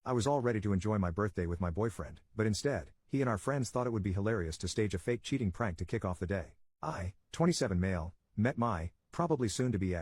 I was all ready to enjoy my birthday with my boyfriend, but instead, he and our friends thought it would be hilarious to stage a fake cheating prank to kick off the day. I, 27 male, met my, probably soon to be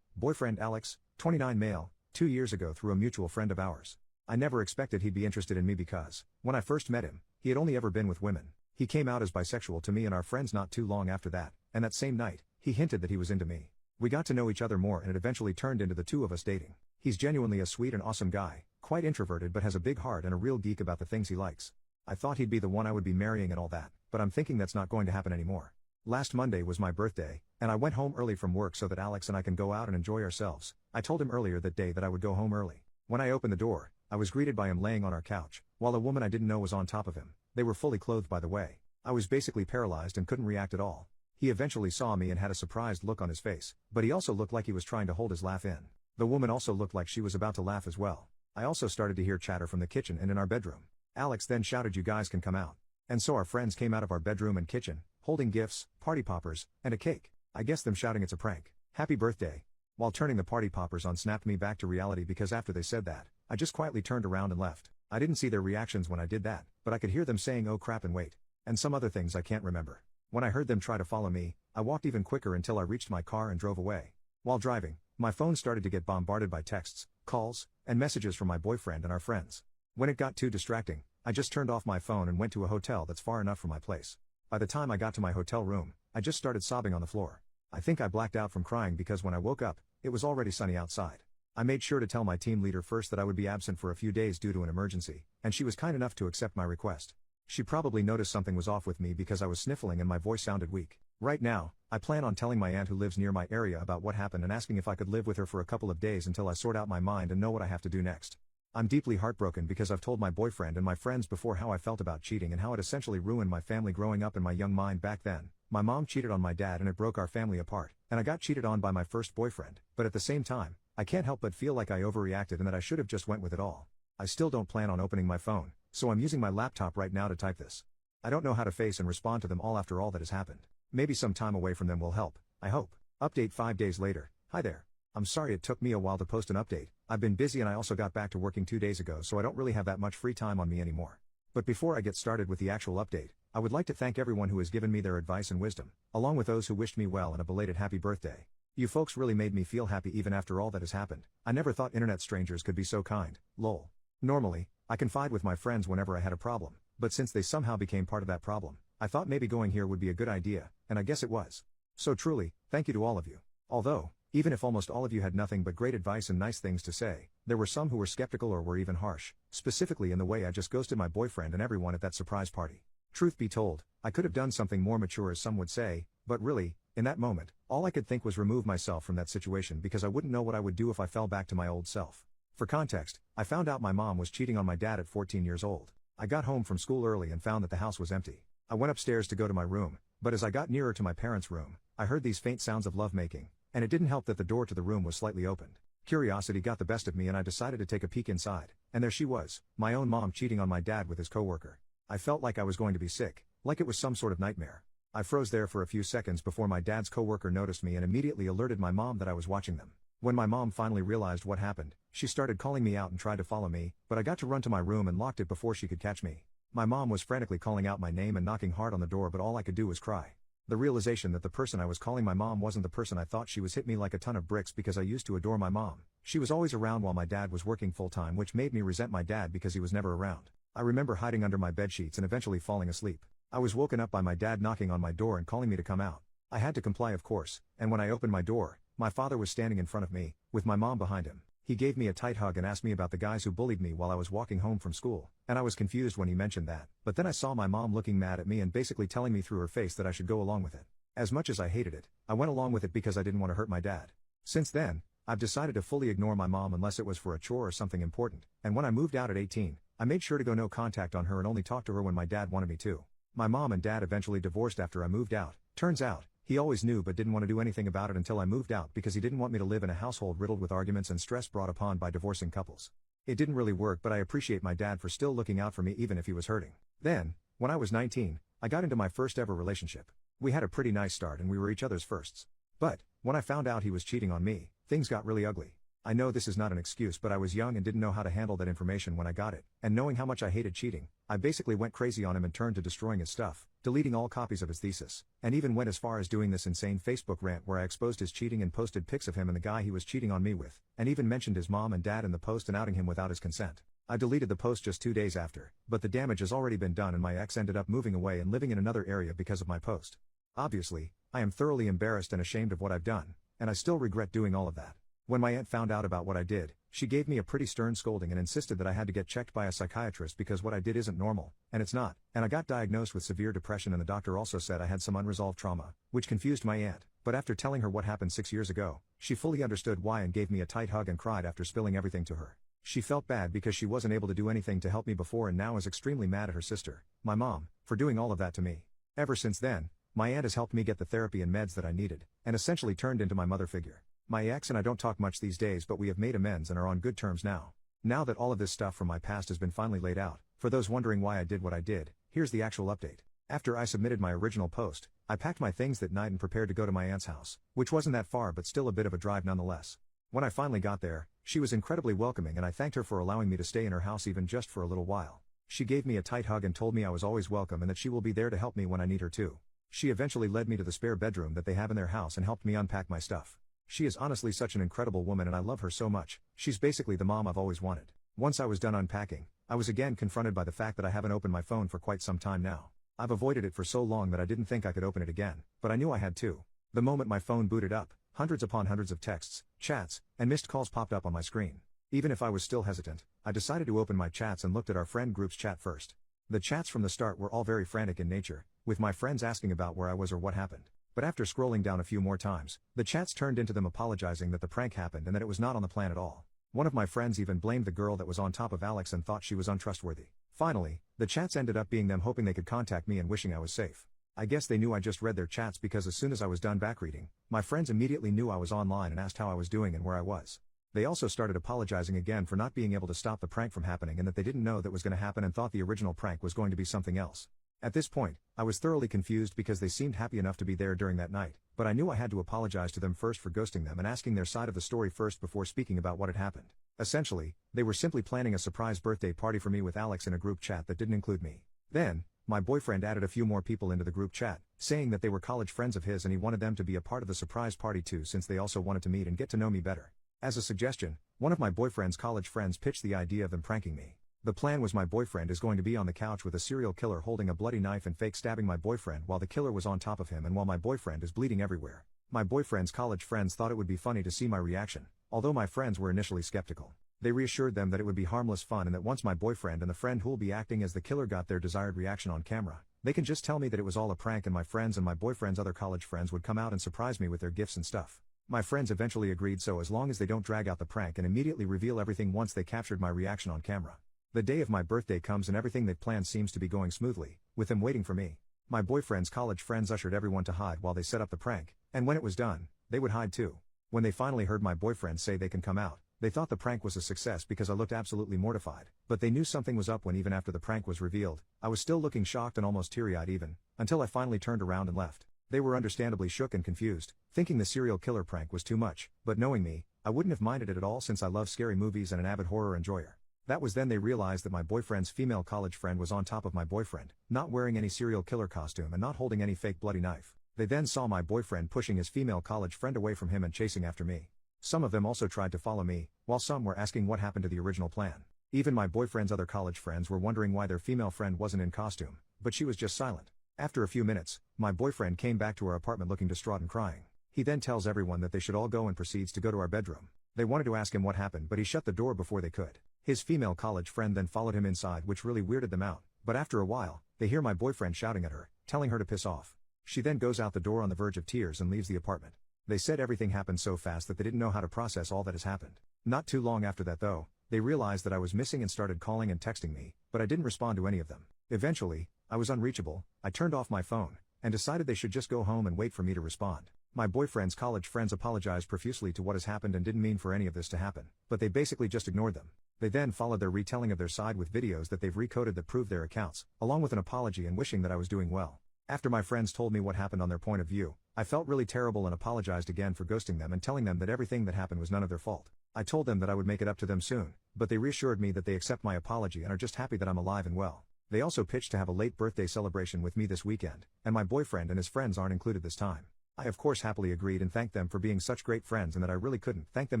boyfriend Alex, 29 male, 2 years ago through a mutual friend of ours. I never expected he'd be interested in me because, when I first met him, he had only ever been with women. He came out as bisexual to me and our friends not too long after that, and that same night, he hinted that he was into me. We got to know each other more and it eventually turned into the two of us dating. He's genuinely a sweet and awesome guy, quite introverted but has a big heart and a real geek about the things he likes. I thought he'd be the one I would be marrying and all that, but I'm thinking that's not going to happen anymore. Last Monday was my birthday, and I went home early from work so that Alex and I can go out and enjoy ourselves. I told him earlier that day that I would go home early. When I opened the door, I was greeted by him laying on our couch, while a woman I didn't know was on top of him. They were fully clothed by the way. I was basically paralyzed and couldn't react at all. He eventually saw me and had a surprised look on his face, but he also looked like he was trying to hold his laugh in. The woman also looked like she was about to laugh as well. I also started to hear chatter from the kitchen and in our bedroom. Alex then shouted, "You guys can come out." And so our friends came out of our bedroom and kitchen, holding gifts, party poppers, and a cake. I guess them shouting it's a prank. Happy birthday. While turning the party poppers on snapped me back to reality because after they said that, I just quietly turned around and left. I didn't see their reactions when I did that, but I could hear them saying "oh crap" and "wait," and some other things I can't remember. When I heard them try to follow me, I walked even quicker until I reached my car and drove away. While driving, my phone started to get bombarded by texts, calls, and messages from my boyfriend and our friends. When it got too distracting, I just turned off my phone and went to a hotel that's far enough from my place. By the time I got to my hotel room, I just started sobbing on the floor. I think I blacked out from crying because when I woke up, it was already sunny outside. I made sure to tell my team leader first that I would be absent for a few days due to an emergency, and she was kind enough to accept my request. She probably noticed something was off with me because I was sniffling and my voice sounded weak. Right now, I plan on telling my aunt who lives near my area about what happened and asking if I could live with her for a couple of days until I sort out my mind and know what I have to do next. I'm deeply heartbroken because I've told my boyfriend and my friends before how I felt about cheating and how it essentially ruined my family growing up in my young mind back then. My mom cheated on my dad and it broke our family apart, and I got cheated on by my first boyfriend, but at the same time, I can't help but feel like I overreacted and that I should have just went with it all. I still don't plan on opening my phone, so I'm using my laptop right now to type this. I don't know how to face and respond to them all after all that has happened. Maybe some time away from them will help, I hope. Update 5 days later. Hi there. I'm sorry it took me a while to post an update. I've been busy and I also got back to working 2 days ago, so I don't really have that much free time on me anymore. But before I get started with the actual update, I would like to thank everyone who has given me their advice and wisdom, along with those who wished me well and a belated happy birthday. You folks really made me feel happy even after all that has happened. I never thought internet strangers could be so kind, lol. Normally, I confide with my friends whenever I had a problem, but since they somehow became part of that problem, I thought maybe going here would be a good idea, and I guess it was. So truly, thank you to all of you. Although, even if almost all of you had nothing but great advice and nice things to say, there were some who were skeptical or were even harsh, specifically in the way I just ghosted my boyfriend and everyone at that surprise party. Truth be told, I could have done something more mature as some would say, but really, in that moment, all I could think was remove myself from that situation because I wouldn't know what I would do if I fell back to my old self. For context, I found out my mom was cheating on my dad at 14 years old. I got home from school early and found that the house was empty. I went upstairs to go to my room, but as I got nearer to my parents' room, I heard these faint sounds of lovemaking, and it didn't help that the door to the room was slightly opened. Curiosity got the best of me and I decided to take a peek inside, and there she was, my own mom cheating on my dad with his coworker. I felt like I was going to be sick, like it was some sort of nightmare. I froze there for a few seconds before my dad's coworker noticed me and immediately alerted my mom that I was watching them. When my mom finally realized what happened, she started calling me out and tried to follow me, but I got to run to my room and locked it before she could catch me. My mom was frantically calling out my name and knocking hard on the door, but all I could do was cry. The realization that the person I was calling my mom wasn't the person I thought she was hit me like a ton of bricks because I used to adore my mom. She was always around while my dad was working full-time, which made me resent my dad because he was never around. I remember hiding under my bedsheets and eventually falling asleep. I was woken up by my dad knocking on my door and calling me to come out. I had to comply, of course, and when I opened my door, my father was standing in front of me, with my mom behind him. He gave me a tight hug and asked me about the guys who bullied me while I was walking home from school, and I was confused when he mentioned that, but then I saw my mom looking mad at me and basically telling me through her face that I should go along with it. As much as I hated it, I went along with it because I didn't want to hurt my dad. Since then, I've decided to fully ignore my mom unless it was for a chore or something important, and when I moved out at 18, I made sure to go no contact on her and only talk to her when my dad wanted me to. My mom and dad eventually divorced after I moved out. Turns out, he always knew but didn't want to do anything about it until I moved out because he didn't want me to live in a household riddled with arguments and stress brought upon by divorcing couples. It didn't really work, but I appreciate my dad for still looking out for me even if he was hurting. Then, when I was 19, I got into my first ever relationship. We had a pretty nice start and we were each other's firsts. But, when I found out he was cheating on me, things got really ugly. I know this is not an excuse, but I was young and didn't know how to handle that information when I got it, and knowing how much I hated cheating, I basically went crazy on him and turned to destroying his stuff, deleting all copies of his thesis, and even went as far as doing this insane Facebook rant where I exposed his cheating and posted pics of him and the guy he was cheating on me with, and even mentioned his mom and dad in the post and outing him without his consent. I deleted the post just 2 days after, but the damage has already been done and my ex ended up moving away and living in another area because of my post. Obviously, I am thoroughly embarrassed and ashamed of what I've done, and I still regret doing all of that. When my aunt found out about what I did, she gave me a pretty stern scolding and insisted that I had to get checked by a psychiatrist because what I did isn't normal, and it's not, and I got diagnosed with severe depression and the doctor also said I had some unresolved trauma, which confused my aunt, but after telling her what happened 6 years ago, she fully understood why and gave me a tight hug and cried after spilling everything to her. She felt bad because she wasn't able to do anything to help me before and now is extremely mad at her sister, my mom, for doing all of that to me. Ever since then, my aunt has helped me get the therapy and meds that I needed, and essentially turned into my mother figure. My ex and I don't talk much these days, but we have made amends and are on good terms now. Now that all of this stuff from my past has been finally laid out, for those wondering why I did what I did, here's the actual update. After I submitted my original post, I packed my things that night and prepared to go to my aunt's house, which wasn't that far but still a bit of a drive nonetheless. When I finally got there, she was incredibly welcoming and I thanked her for allowing me to stay in her house even just for a little while. She gave me a tight hug and told me I was always welcome and that she will be there to help me when I need her too. She eventually led me to the spare bedroom that they have in their house and helped me unpack my stuff. She is honestly such an incredible woman and I love her so much. She's basically the mom I've always wanted. Once I was done unpacking, I was again confronted by the fact that I haven't opened my phone for quite some time now. I've avoided it for so long that I didn't think I could open it again, but I knew I had to. The moment my phone booted up, hundreds upon hundreds of texts, chats, and missed calls popped up on my screen. Even if I was still hesitant, I decided to open my chats and looked at our friend group's chat first. The chats from the start were all very frantic in nature, with my friends asking about where I was or what happened. But after scrolling down a few more times, the chats turned into them apologizing that the prank happened and that it was not on the plan at all. One of my friends even blamed the girl that was on top of Alex and thought she was untrustworthy. Finally, the chats ended up being them hoping they could contact me and wishing I was safe. I guess they knew I just read their chats because as soon as I was done back reading, my friends immediately knew I was online and asked how I was doing and where I was. They also started apologizing again for not being able to stop the prank from happening and that they didn't know that was going to happen and thought the original prank was going to be something else. At this point, I was thoroughly confused because they seemed happy enough to be there during that night, but I knew I had to apologize to them first for ghosting them and asking their side of the story first before speaking about what had happened. Essentially, they were simply planning a surprise birthday party for me with Alex in a group chat that didn't include me. Then, my boyfriend added a few more people into the group chat, saying that they were college friends of his and he wanted them to be a part of the surprise party too since they also wanted to meet and get to know me better. As a suggestion, one of my boyfriend's college friends pitched the idea of them pranking me. The plan was my boyfriend is going to be on the couch with a serial killer holding a bloody knife and fake stabbing my boyfriend while the killer was on top of him and while my boyfriend is bleeding everywhere. My boyfriend's college friends thought it would be funny to see my reaction, although my friends were initially skeptical. They reassured them that it would be harmless fun and that once my boyfriend and the friend who'll be acting as the killer got their desired reaction on camera, they can just tell me that it was all a prank and my friends and my boyfriend's other college friends would come out and surprise me with their gifts and stuff. My friends eventually agreed so as long as they don't drag out the prank and immediately reveal everything once they captured my reaction on camera. The day of my birthday comes and everything they'd planned seems to be going smoothly, with them waiting for me. My boyfriend's college friends ushered everyone to hide while they set up the prank, and when it was done, they would hide too. When they finally heard my boyfriend say they can come out, they thought the prank was a success because I looked absolutely mortified, but they knew something was up when even after the prank was revealed, I was still looking shocked and almost teary-eyed even, until I finally turned around and left. They were understandably shook and confused, thinking the serial killer prank was too much, but knowing me, I wouldn't have minded it at all since I love scary movies and an avid horror enjoyer. That was then they realized that my boyfriend's female college friend was on top of my boyfriend, not wearing any serial killer costume and not holding any fake bloody knife. They then saw my boyfriend pushing his female college friend away from him and chasing after me. Some of them also tried to follow me, while some were asking what happened to the original plan. Even my boyfriend's other college friends were wondering why their female friend wasn't in costume, but she was just silent. After a few minutes, my boyfriend came back to our apartment looking distraught and crying. He then tells everyone that they should all go and proceeds to go to our bedroom. They wanted to ask him what happened but he shut the door before they could. His female college friend then followed him inside which really weirded them out, but after a while, they hear my boyfriend shouting at her, telling her to piss off. She then goes out the door on the verge of tears and leaves the apartment. They said everything happened so fast that they didn't know how to process all that has happened. Not too long after that though, they realized that I was missing and started calling and texting me, but I didn't respond to any of them. Eventually, I was unreachable, I turned off my phone, and decided they should just go home and wait for me to respond. My boyfriend's college friends apologized profusely to what has happened and didn't mean for any of this to happen, but they basically just ignored them. They then followed their retelling of their side with videos that they've recoded that prove their accounts, along with an apology and wishing that I was doing well. After my friends told me what happened on their point of view, I felt really terrible and apologized again for ghosting them and telling them that everything that happened was none of their fault. I told them that I would make it up to them soon, but they reassured me that they accept my apology and are just happy that I'm alive and well. They also pitched to have a late birthday celebration with me this weekend, and my boyfriend and his friends aren't included this time. I of course happily agreed and thanked them for being such great friends and that I really couldn't thank them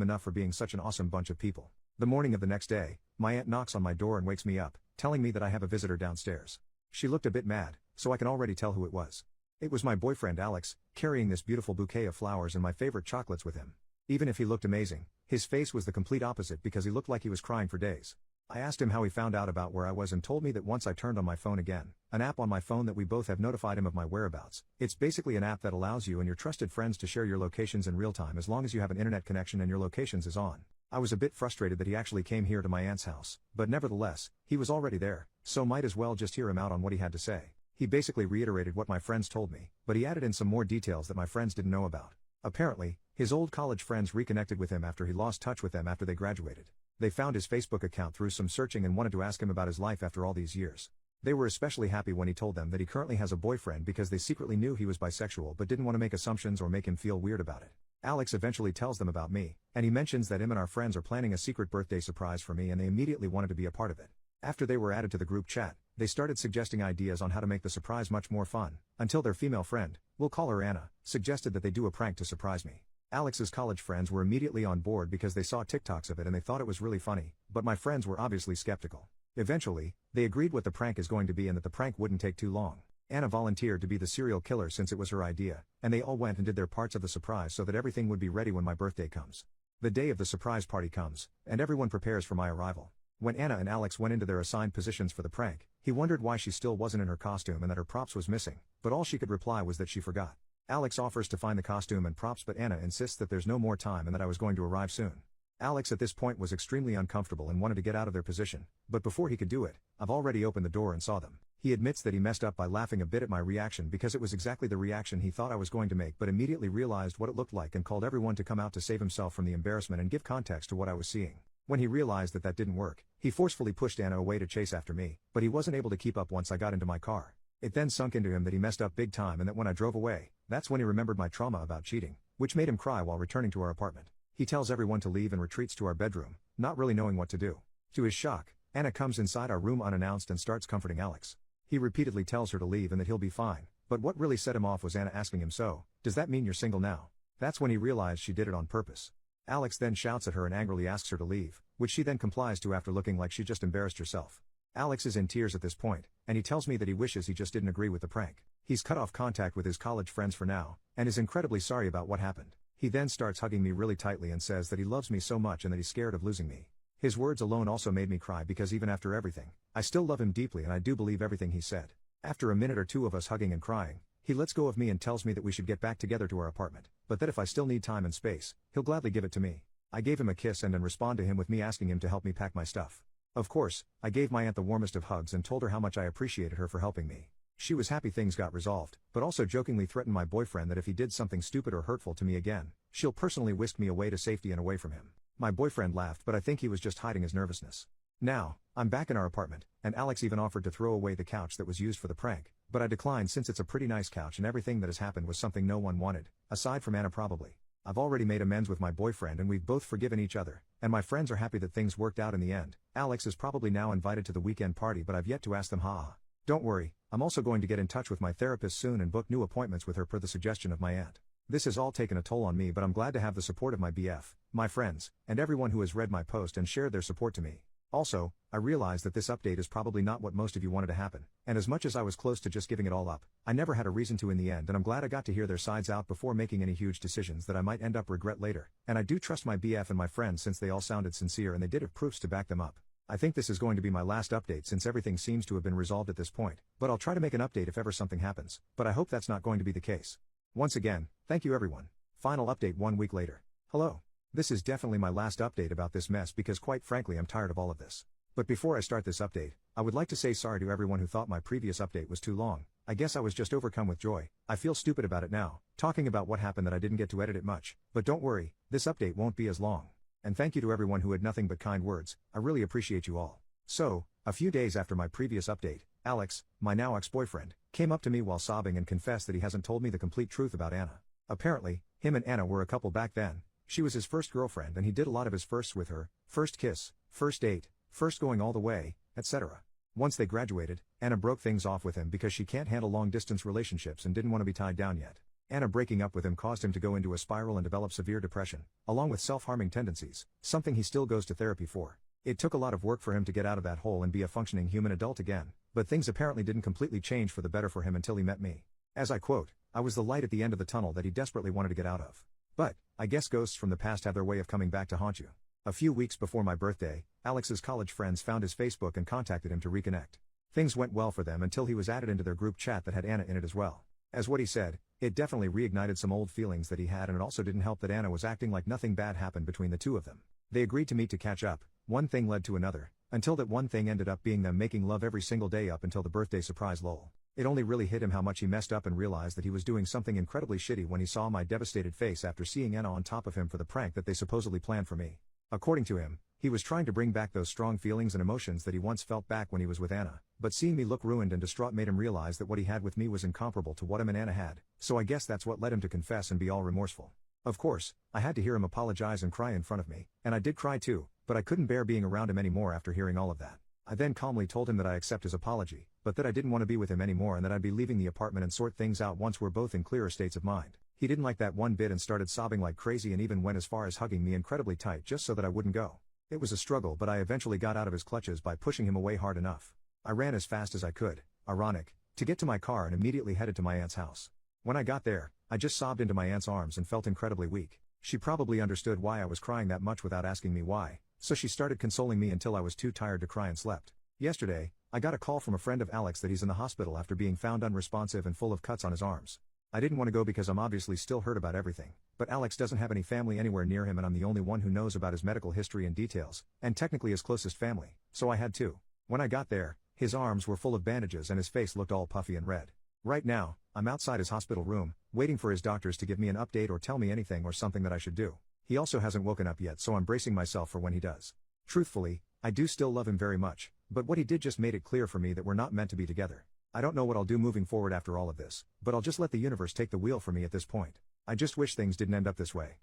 enough for being such an awesome bunch of people. The morning of the next day, my aunt knocks on my door and wakes me up, telling me that I have a visitor downstairs. She looked a bit mad, so I can already tell who it was. It was my boyfriend Alex, carrying this beautiful bouquet of flowers and my favorite chocolates with him. Even if he looked amazing, his face was the complete opposite because he looked like he was crying for days. I asked him how he found out about where I was and told me that once I turned on my phone again, an app on my phone that we both have notified him of my whereabouts. It's basically an app that allows you and your trusted friends to share your locations in real time as long as you have an internet connection and your locations is on. I was a bit frustrated that he actually came here to my aunt's house, but nevertheless, he was already there, so might as well just hear him out on what he had to say. He basically reiterated what my friends told me, but he added in some more details that my friends didn't know about. Apparently, his old college friends reconnected with him after he lost touch with them after they graduated. They found his Facebook account through some searching and wanted to ask him about his life after all these years. They were especially happy when he told them that he currently has a boyfriend because they secretly knew he was bisexual but didn't want to make assumptions or make him feel weird about it. Alex eventually tells them about me, and he mentions that him and our friends are planning a secret birthday surprise for me and they immediately wanted to be a part of it. After they were added to the group chat, they started suggesting ideas on how to make the surprise much more fun, until their female friend, we'll call her Anna, suggested that they do a prank to surprise me. Alex's college friends were immediately on board because they saw TikToks of it and they thought it was really funny, but my friends were obviously skeptical. Eventually, they agreed what the prank is going to be and that the prank wouldn't take too long. Anna volunteered to be the serial killer since it was her idea, and they all went and did their parts of the surprise so that everything would be ready when my birthday comes. The day of the surprise party comes, and everyone prepares for my arrival. When Anna and Alex went into their assigned positions for the prank, he wondered why she still wasn't in her costume and that her props was missing, but all she could reply was that she forgot. Alex offers to find the costume and props but Anna insists that there's no more time and that I was going to arrive soon. Alex at this point was extremely uncomfortable and wanted to get out of their position, but before he could do it, I've already opened the door and saw them. He admits that he messed up by laughing a bit at my reaction because it was exactly the reaction he thought I was going to make but immediately realized what it looked like and called everyone to come out to save himself from the embarrassment and give context to what I was seeing. When he realized that that didn't work, he forcefully pushed Anna away to chase after me, but he wasn't able to keep up once I got into my car. It then sunk into him that he messed up big time and that when I drove away, that's when he remembered my trauma about cheating, which made him cry while returning to our apartment. He tells everyone to leave and retreats to our bedroom, not really knowing what to do. To his shock, Anna comes inside our room unannounced and starts comforting Alex. He repeatedly tells her to leave and that he'll be fine, but what really set him off was Anna asking him, "So, does that mean you're single now?" That's when he realized she did it on purpose. Alex then shouts at her and angrily asks her to leave, which she then complies to after looking like she just embarrassed herself. Alex is in tears at this point, and he tells me that he wishes he just didn't agree with the prank. He's cut off contact with his college friends for now, and is incredibly sorry about what happened. He then starts hugging me really tightly and says that he loves me so much and that he's scared of losing me. His words alone also made me cry because even after everything, I still love him deeply and I do believe everything he said. After a minute or two of us hugging and crying, he lets go of me and tells me that we should get back together to our apartment, but that if I still need time and space, he'll gladly give it to me. I gave him a kiss and then respond to him with me asking him to help me pack my stuff. Of course, I gave my aunt the warmest of hugs and told her how much I appreciated her for helping me. She was happy things got resolved, but also jokingly threatened my boyfriend that if he did something stupid or hurtful to me again, she'll personally whisk me away to safety and away from him. My boyfriend laughed, but I think he was just hiding his nervousness. Now, I'm back in our apartment, and Alex even offered to throw away the couch that was used for the prank, but I declined since it's a pretty nice couch and everything that has happened was something no one wanted, aside from Anna probably. I've already made amends with my boyfriend and we've both forgiven each other, and my friends are happy that things worked out in the end. Alex is probably now invited to the weekend party but I've yet to ask them. Haha. Don't worry, I'm also going to get in touch with my therapist soon and book new appointments with her per the suggestion of my aunt. This has all taken a toll on me but I'm glad to have the support of my BF, my friends, and everyone who has read my post and shared their support to me. Also, I realize that this update is probably not what most of you wanted to happen, and as much as I was close to just giving it all up, I never had a reason to in the end and I'm glad I got to hear their sides out before making any huge decisions that I might end up regret later, and I do trust my BF and my friends since they all sounded sincere and they did have proofs to back them up. I think this is going to be my last update since everything seems to have been resolved at this point, but I'll try to make an update if ever something happens, but I hope that's not going to be the case. Once again, thank you everyone. Final update 1 week later. Hello. This is definitely my last update about this mess because quite frankly I'm tired of all of this. But before I start this update, I would like to say sorry to everyone who thought my previous update was too long. I guess I was just overcome with joy. I feel stupid about it now, talking about what happened that I didn't get to edit it much, but don't worry, this update won't be as long. And thank you to everyone who had nothing but kind words, I really appreciate you all. So, a few days after my previous update, Alex, my now ex-boyfriend, came up to me while sobbing and confessed that he hasn't told me the complete truth about Anna. Apparently, him and Anna were a couple back then, She was his first girlfriend and he did a lot of his firsts with her, first kiss, first date, first going all the way, etc. Once they graduated, Anna broke things off with him because she can't handle long-distance relationships and didn't want to be tied down yet. Anna breaking up with him caused him to go into a spiral and develop severe depression, along with self-harming tendencies, something he still goes to therapy for. It took a lot of work for him to get out of that hole and be a functioning human adult again, but things apparently didn't completely change for the better for him until he met me. As I quote, "I was the light at the end of the tunnel that he desperately wanted to get out of." But, I guess ghosts from the past have their way of coming back to haunt you. A few weeks before my birthday, Alex's college friends found his Facebook and contacted him to reconnect. Things went well for them until he was added into their group chat that had Anna in it as well. As what he said, it definitely reignited some old feelings that he had, and it also didn't help that Anna was acting like nothing bad happened between the two of them. They agreed to meet to catch up, one thing led to another, until that one thing ended up being them making love every single day up until the birthday surprise lol. It only really hit him how much he messed up and realized that he was doing something incredibly shitty when he saw my devastated face after seeing Anna on top of him for the prank that they supposedly planned for me. According to him, he was trying to bring back those strong feelings and emotions that he once felt back when he was with Anna, but seeing me look ruined and distraught made him realize that what he had with me was incomparable to what him and Anna had, so I guess that's what led him to confess and be all remorseful. Of course, I had to hear him apologize and cry in front of me, and I did cry too, but I couldn't bear being around him anymore after hearing all of that. I then calmly told him that I accept his apology, but that I didn't want to be with him anymore and that I'd be leaving the apartment and sort things out once we're both in clearer states of mind. He didn't like that one bit and started sobbing like crazy and even went as far as hugging me incredibly tight just so that I wouldn't go. It was a struggle, but I eventually got out of his clutches by pushing him away hard enough. I ran as fast as I could, ironic, to get to my car and immediately headed to my aunt's house. When I got there, I just sobbed into my aunt's arms and felt incredibly weak. She probably understood why I was crying that much without asking me why, so she started consoling me until I was too tired to cry and slept. Yesterday, I got a call from a friend of Alex that he's in the hospital after being found unresponsive and full of cuts on his arms. I didn't want to go because I'm obviously still hurt about everything, but Alex doesn't have any family anywhere near him and I'm the only one who knows about his medical history and details, and technically his closest family, so I had to. When I got there, his arms were full of bandages and his face looked all puffy and red. Right now, I'm outside his hospital room, waiting for his doctors to give me an update or tell me anything or something that I should do. He also hasn't woken up yet, so I'm bracing myself for when he does. Truthfully, I do still love him very much, but what he did just made it clear for me that we're not meant to be together. I don't know what I'll do moving forward after all of this, but I'll just let the universe take the wheel for me at this point. I just wish things didn't end up this way.